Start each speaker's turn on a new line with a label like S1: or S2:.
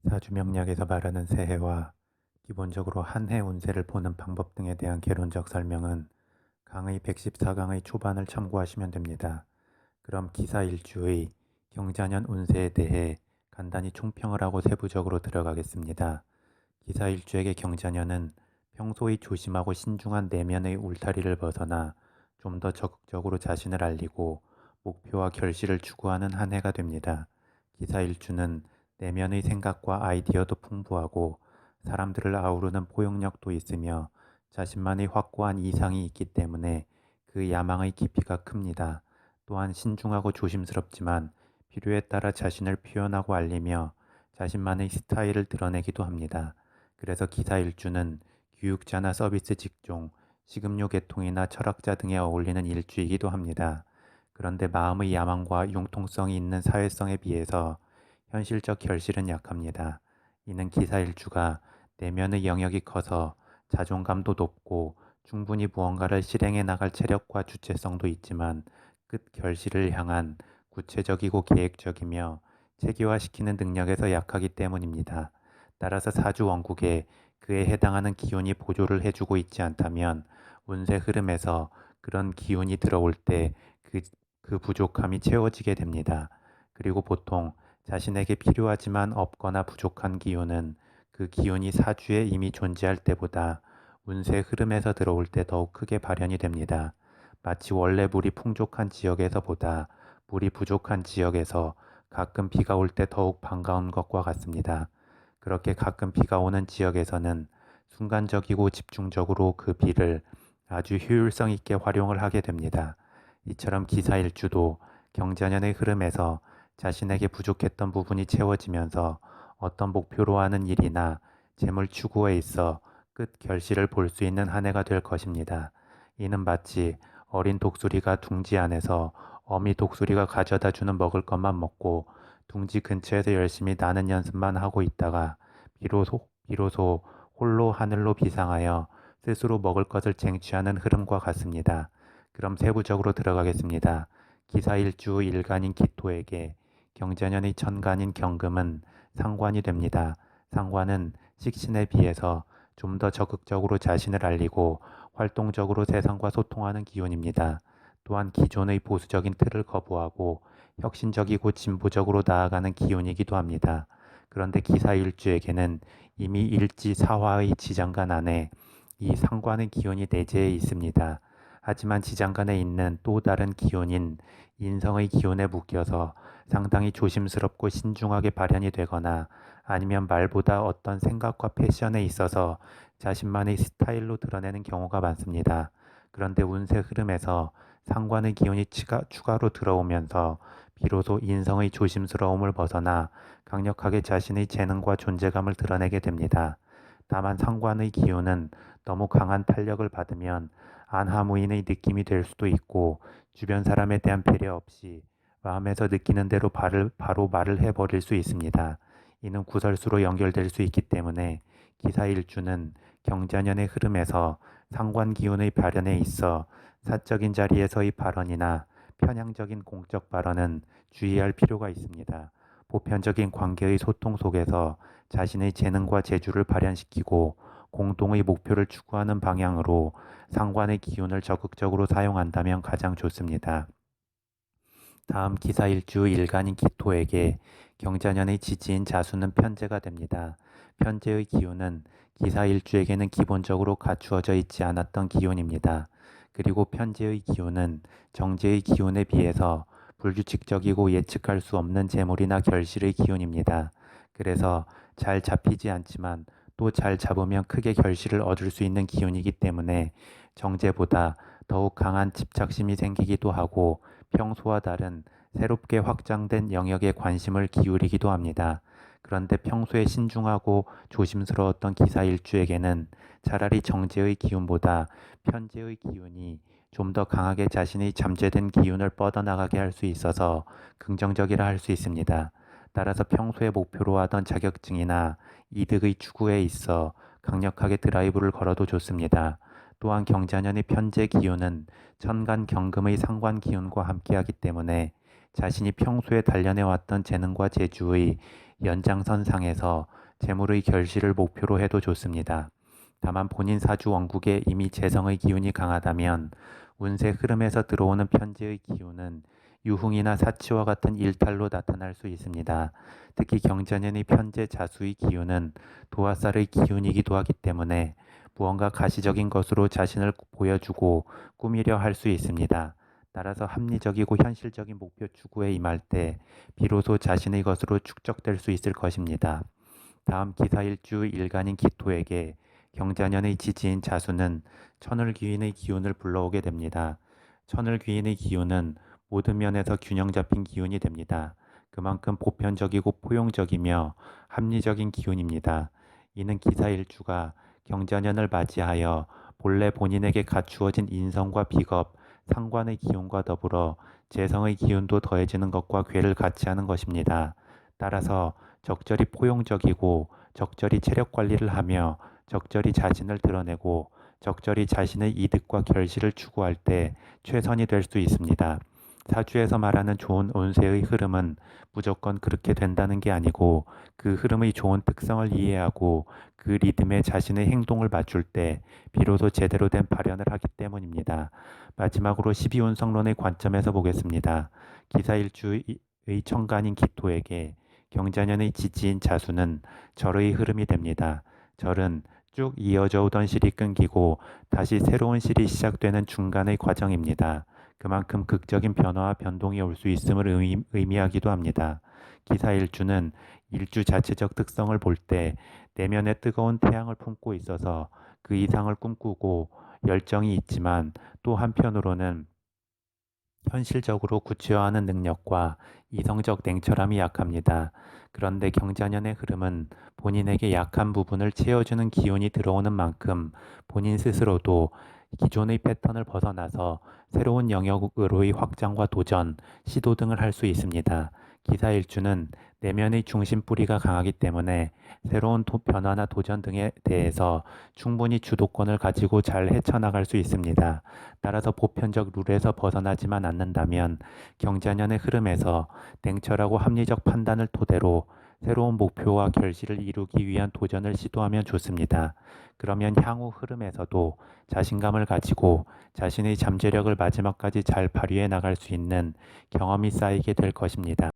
S1: 사주명리학에서 말하는 새해와 기본적으로 한 해 운세를 보는 방법 등에 대한 개론적 설명은 강의 114강의 초반을 참고하시면 됩니다. 그럼 기사일주의 경자년 운세에 대해 간단히 총평을 하고 세부적으로 들어가겠습니다. 기사일주에게 경자년은 평소의 조심하고 신중한 내면의 울타리를 벗어나 좀 더 적극적으로 자신을 알리고 목표와 결실을 추구하는 한 해가 됩니다. 기사일주는 내면의 생각과 아이디어도 풍부하고 사람들을 아우르는 포용력도 있으며 자신만의 확고한 이상이 있기 때문에 그 야망의 깊이가 큽니다. 또한 신중하고 조심스럽지만 필요에 따라 자신을 표현하고 알리며 자신만의 스타일을 드러내기도 합니다. 그래서 기사일주는 교육자나 서비스 직종, 식음료 계통이나 철학자 등에 어울리는 일주이기도 합니다. 그런데 마음의 야망과 융통성이 있는 사회성에 비해서 현실적 결실은 약합니다. 이는 기사일주가 내면의 영역이 커서 자존감도 높고 충분히 무언가를 실행해 나갈 체력과 주체성도 있지만 끝 결실을 향한 구체적이고 계획적이며 체계화시키는 능력에서 약하기 때문입니다. 따라서 사주 원국에 그에 해당하는 기운이 보조를 해주고 있지 않다면 운세 흐름에서 그런 기운이 들어올 때 그 부족함이 채워지게 됩니다. 그리고 보통 자신에게 필요하지만 없거나 부족한 기운은 그 기운이 사주에 이미 존재할 때보다 운세 흐름에서 들어올 때 더욱 크게 발현이 됩니다. 마치 원래 물이 풍족한 지역에서보다 물이 부족한 지역에서 가끔 비가 올 때 더욱 반가운 것과 같습니다. 그렇게 가끔 비가 오는 지역에서는 순간적이고 집중적으로 그 비를 아주 효율성 있게 활용을 하게 됩니다. 이처럼 기사일주도 경자년의 흐름에서 자신에게 부족했던 부분이 채워지면서 어떤 목표로 하는 일이나 재물 추구에 있어 끝 결실을 볼 수 있는 한 해가 될 것입니다. 이는 마치 어린 독수리가 둥지 안에서 어미 독수리가 가져다 주는 먹을 것만 먹고 둥지 근처에서 열심히 나는 연습만 하고 있다가 비로소 홀로 하늘로 비상하여 스스로 먹을 것을 쟁취하는 흐름과 같습니다. 그럼 세부적으로 들어가겠습니다. 기사일주 일간인 기토에게 경자년의 천간인 경금은 상관이 됩니다. 상관은 식신에 비해서 좀 더 적극적으로 자신을 알리고 활동적으로 세상과 소통하는 기운입니다. 또한 기존의 보수적인 틀을 거부하고 혁신적이고 진보적으로 나아가는 기운이기도 합니다. 그런데 기사일주에게는 이미 일지사화의 지장간 안에 이 상관의 기운이 내재해 있습니다. 하지만 지장간에 있는 또 다른 기운인 인성의 기운에 묶여서 상당히 조심스럽고 신중하게 발현이 되거나 아니면 말보다 어떤 생각과 패션에 있어서 자신만의 스타일로 드러내는 경우가 많습니다. 그런데 운세 흐름에서 상관의 기운이 추가로 들어오면서 비로소 인성의 조심스러움을 벗어나 강력하게 자신의 재능과 존재감을 드러내게 됩니다. 다만 상관의 기운은 너무 강한 탄력을 받으면 안하무인의 느낌이 될 수도 있고 주변 사람에 대한 배려 없이 마음에서 느끼는 대로 바로 말을 해버릴 수 있습니다. 이는 구설수로 연결될 수 있기 때문에 기사일주는 경자년의 흐름에서 상관 기운의 발현에 있어 사적인 자리에서의 발언이나 편향적인 공적 발언은 주의할 필요가 있습니다. 보편적인 관계의 소통 속에서 자신의 재능과 재주를 발현시키고 공동의 목표를 추구하는 방향으로 상관의 기운을 적극적으로 사용한다면 가장 좋습니다. 다음 기사일주 일간인 기토에게 경자년의 지지인 자수는 편제가 됩니다. 편제의 기운은 기사일주에게는 기본적으로 갖추어져 있지 않았던 기운입니다. 그리고 편제의 기운은 정제의 기운에 비해서 불규칙적이고 예측할 수 없는 재물이나 결실의 기운입니다. 그래서 잘 잡히지 않지만 또 잘 잡으면 크게 결실을 얻을 수 있는 기운이기 때문에 정제보다 더욱 강한 집착심이 생기기도 하고 평소와 다른 새롭게 확장된 영역에 관심을 기울이기도 합니다. 그런데 평소에 신중하고 조심스러웠던 기사일주에게는 차라리 정제의 기운보다 편제의 기운이 좀 더 강하게 자신의 잠재된 기운을 뻗어나가게 할 수 있어서 긍정적이라 할 수 있습니다. 따라서 평소에 목표로 하던 자격증이나 이득의 추구에 있어 강력하게 드라이브를 걸어도 좋습니다. 또한 경자년의 편제 기운은 천간 경금의 상관 기운과 함께하기 때문에 자신이 평소에 단련해왔던 재능과 재주의 연장선상에서 재물의 결실을 목표로 해도 좋습니다. 다만 본인 사주 원국에 이미 재성의 기운이 강하다면 운세 흐름에서 들어오는 편재의 기운은 유흥이나 사치와 같은 일탈로 나타날 수 있습니다. 특히 경자년의 편재 자수의 기운은 도화살의 기운이기도 하기 때문에 무언가 가시적인 것으로 자신을 보여주고 꾸미려 할 수 있습니다. 따라서 합리적이고 현실적인 목표 추구에 임할 때 비로소 자신의 것으로 축적될 수 있을 것입니다. 다음 기사일주 일간인 기토에게 경자년의 지지인 자수는 천을귀인의 기운을 불러오게 됩니다. 천을귀인의 기운은 모든 면에서 균형 잡힌 기운이 됩니다. 그만큼 보편적이고 포용적이며 합리적인 기운입니다. 이는 기사일주가 경자년을 맞이하여 본래 본인에게 갖추어진 인성과 비겁, 상관의 기운과 더불어 재성의 기운도 더해지는 것과 궤를 같이 하는 것입니다. 따라서 적절히 포용적이고 적절히 체력 관리를 하며 적절히 자신을 드러내고 적절히 자신의 이득과 결실을 추구할 때 최선이 될 수 있습니다. 사주에서 말하는 좋은 운세의 흐름은 무조건 그렇게 된다는 게 아니고 그 흐름의 좋은 특성을 이해하고 그 리듬에 자신의 행동을 맞출 때 비로소 제대로 된 발현을 하기 때문입니다. 마지막으로 12운성론의 관점에서 보겠습니다. 기사일주의 천간인 기토에게 경자년의 지지인 자수는 절의 흐름이 됩니다. 절은 쭉 이어져 오던 실이 끊기고 다시 새로운 실이 시작되는 중간의 과정입니다. 그만큼 극적인 변화와 변동이 올 수 있음을 의미하기도 합니다. 기사일주는 일주 자체적 특성을 볼 때 내면에 뜨거운 태양을 품고 있어서 그 이상을 꿈꾸고 열정이 있지만 또 한편으로는 현실적으로 구체화하는 능력과 이성적 냉철함이 약합니다. 그런데 경자년의 흐름은 본인에게 약한 부분을 채워주는 기운이 들어오는 만큼 본인 스스로도 기존의 패턴을 벗어나서 새로운 영역으로의 확장과 도전, 시도 등을 할 수 있습니다. 기사일주는 내면의 중심뿌리가 강하기 때문에 새로운 변화나 도전 등에 대해서 충분히 주도권을 가지고 잘 헤쳐나갈 수 있습니다. 따라서 보편적 룰에서 벗어나지만 않는다면 경자년의 흐름에서 냉철하고 합리적 판단을 토대로 새로운 목표와 결실을 이루기 위한 도전을 시도하면 좋습니다. 그러면 향후 흐름에서도 자신감을 가지고 자신의 잠재력을 마지막까지 잘 발휘해 나갈 수 있는 경험이 쌓이게 될 것입니다.